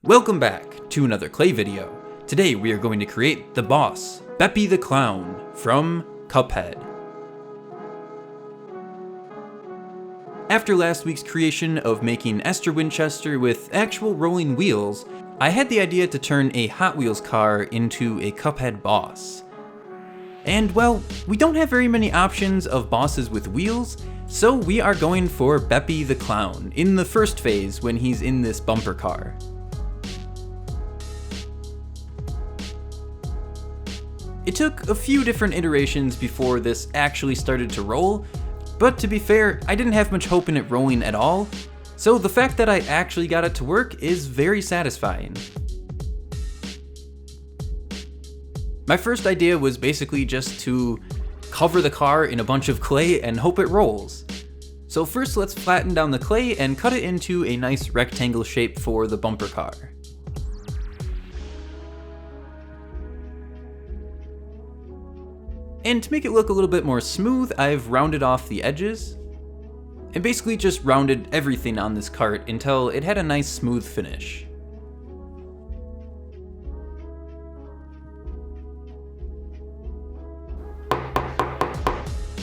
Welcome back to another clay video. Today we are going to create the boss, Beppi the Clown, from Cuphead. After last week's creation of making Esther Winchester with actual rolling wheels, I had the idea to turn a Hot Wheels car into a Cuphead boss. And well, we don't have very many options of bosses with wheels, so we are going for Beppi the Clown in the first phase when he's in this bumper car. It took a few different iterations before this actually started to roll, but to be fair, I didn't have much hope in it rolling at all, so the fact that I actually got it to work is very satisfying. My first idea was basically just to cover the car in a bunch of clay and hope it rolls. So first let's flatten down the clay and cut it into a nice rectangle shape for the bumper car. And to make it look a little bit more smooth, I've rounded off the edges, and basically just rounded everything on this cart until it had a nice smooth finish.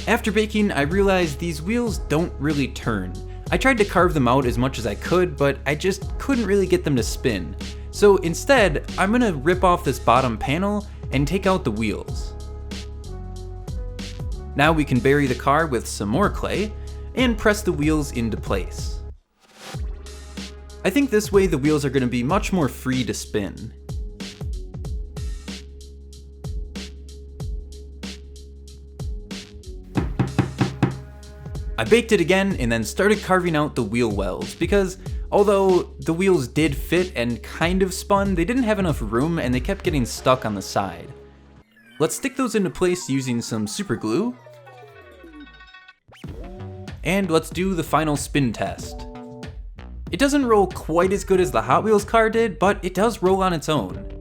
After baking, I realized these wheels don't really turn. I tried to carve them out as much as I could, but I just couldn't really get them to spin. So instead, I'm gonna rip off this bottom panel and take out the wheels. Now we can bury the car with some more clay and press the wheels into place. I think this way the wheels are going to be much more free to spin. I baked it again and then started carving out the wheel wells because although the wheels did fit and kind of spun, they didn't have enough room and they kept getting stuck on the side. Let's stick those into place using some super glue. And let's do the final spin test. It doesn't roll quite as good as the Hot Wheels car did, but it does roll on its own.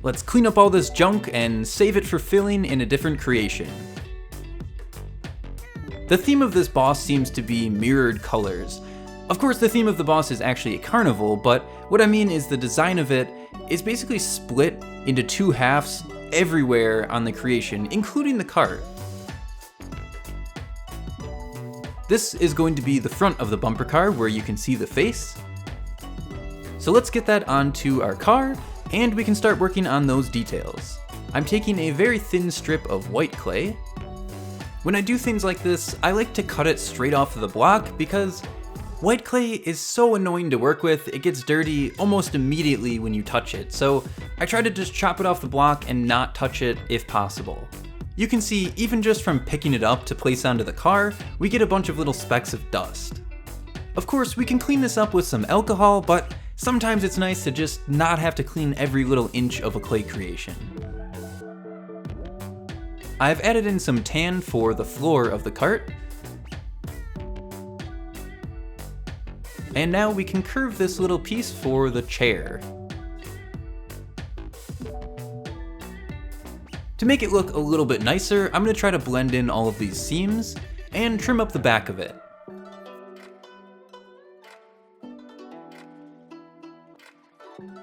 Let's clean up all this junk and save it for filling in a different creation. The theme of this boss seems to be mirrored colors. Of course, the theme of the boss is actually a carnival, but what I mean is the design of it is basically split into two halves everywhere on the creation, including the cart. This is going to be the front of the bumper car where you can see the face. So let's get that onto our car and we can start working on those details. I'm taking a very thin strip of white clay. When I do things like this, I like to cut it straight off of the block because white clay is so annoying to work with, it gets dirty almost immediately when you touch it, so I try to just chop it off the block and not touch it if possible. You can see, even just from picking it up to place onto the car, we get a bunch of little specks of dust. Of course, we can clean this up with some alcohol, but sometimes it's nice to just not have to clean every little inch of a clay creation. I've added in some tan for the floor of the cart. And now we can curve this little piece for the chair. To make it look a little bit nicer, I'm going to try to blend in all of these seams and trim up the back of it.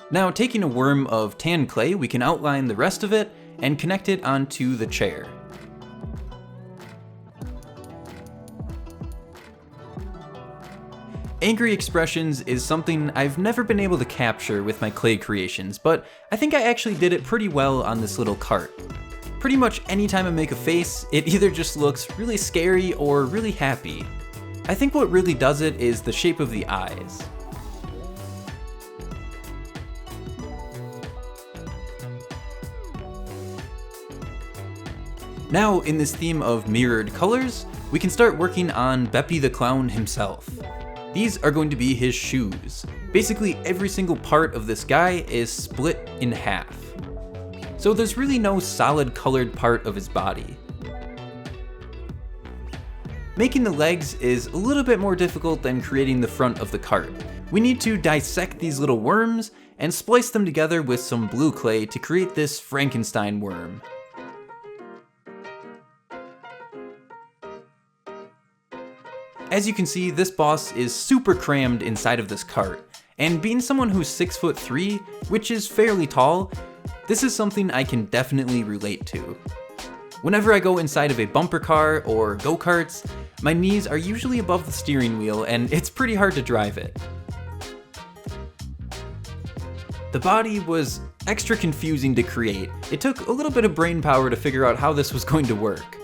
Now, taking a worm of tan clay, we can outline the rest of it and connect it onto the chair. Angry expressions is something I've never been able to capture with my clay creations, but I think I actually did it pretty well on this little cart. Pretty much anytime I make a face, it either just looks really scary or really happy. I think what really does it is the shape of the eyes. Now, in this theme of mirrored colors, we can start working on Beppi the Clown himself. These are going to be his shoes. Basically, every single part of this guy is split in half. So there's really no solid colored part of his body. Making the legs is a little bit more difficult than creating the front of the cart. We need to dissect these little worms and splice them together with some blue clay to create this Frankenstein worm. As you can see, this boss is super crammed inside of this cart, and being someone who's 6'3", which is fairly tall, this is something I can definitely relate to. Whenever I go inside of a bumper car or go-karts, my knees are usually above the steering wheel and it's pretty hard to drive it. The body was extra confusing to create. It took a little bit of brain power to figure out how this was going to work.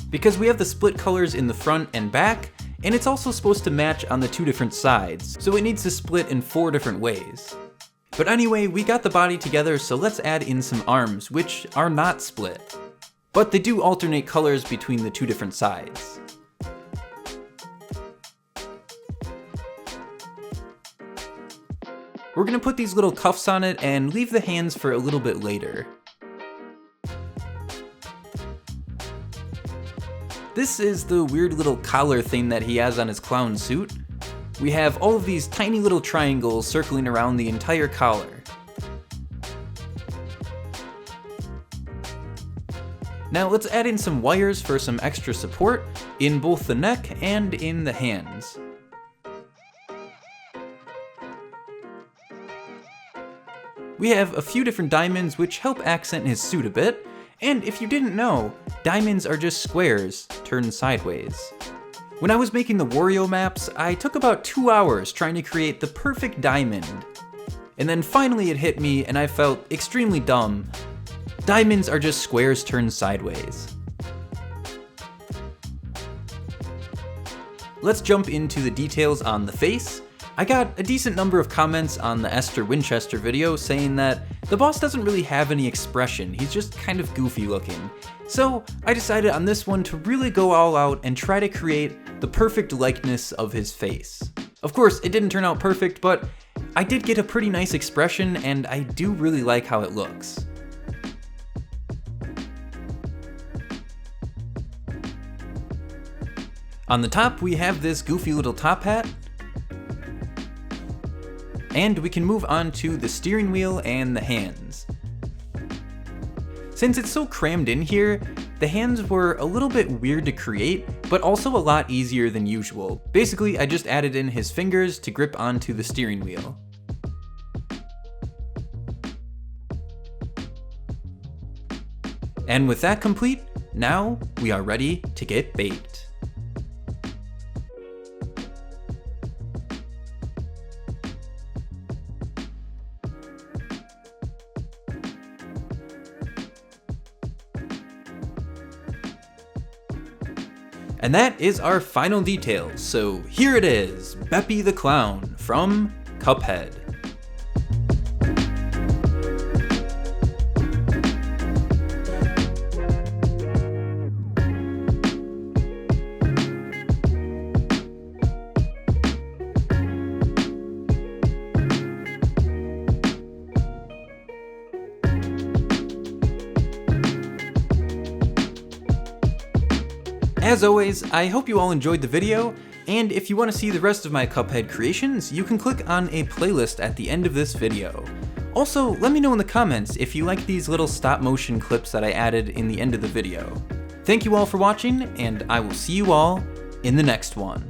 Because we have the split colors in the front and back, and it's also supposed to match on the 2 different sides, so it needs to split in 4 different ways. But anyway, we got the body together, so let's add in some arms, which are not split. But they do alternate colors between the 2 different sides. We're gonna put these little cuffs on it and leave the hands for a little bit later. This is the weird little collar thing that he has on his clown suit. We have all of these tiny little triangles circling around the entire collar. Now let's add in some wires for some extra support in both the neck and in the hands. We have a few different diamonds which help accent his suit a bit, and if you didn't know, diamonds are just squares turned sideways. When I was making the Wario maps, I took about 2 hours trying to create the perfect diamond. And then finally it hit me and I felt extremely dumb. Diamonds are just squares turned sideways. Let's jump into the details on the face. I got a decent number of comments on the Esther Winchester video saying that the boss doesn't really have any expression, he's just kind of goofy looking. So I decided on this one to really go all out and try to create the perfect likeness of his face. Of course, it didn't turn out perfect, but I did get a pretty nice expression and I do really like how it looks. On the top, we have this goofy little top hat. And we can move on to the steering wheel and the hands. Since it's so crammed in here, the hands were a little bit weird to create, but also a lot easier than usual. Basically, I just added in his fingers to grip onto the steering wheel. And with that complete, now we are ready to get baked. And that is our final details, so here it is, Beppi the Clown from Cuphead. As always, I hope you all enjoyed the video, and if you want to see the rest of my Cuphead creations, you can click on a playlist at the end of this video. Also, let me know in the comments if you like these little stop motion clips that I added in the end of the video. Thank you all for watching, and I will see you all in the next one.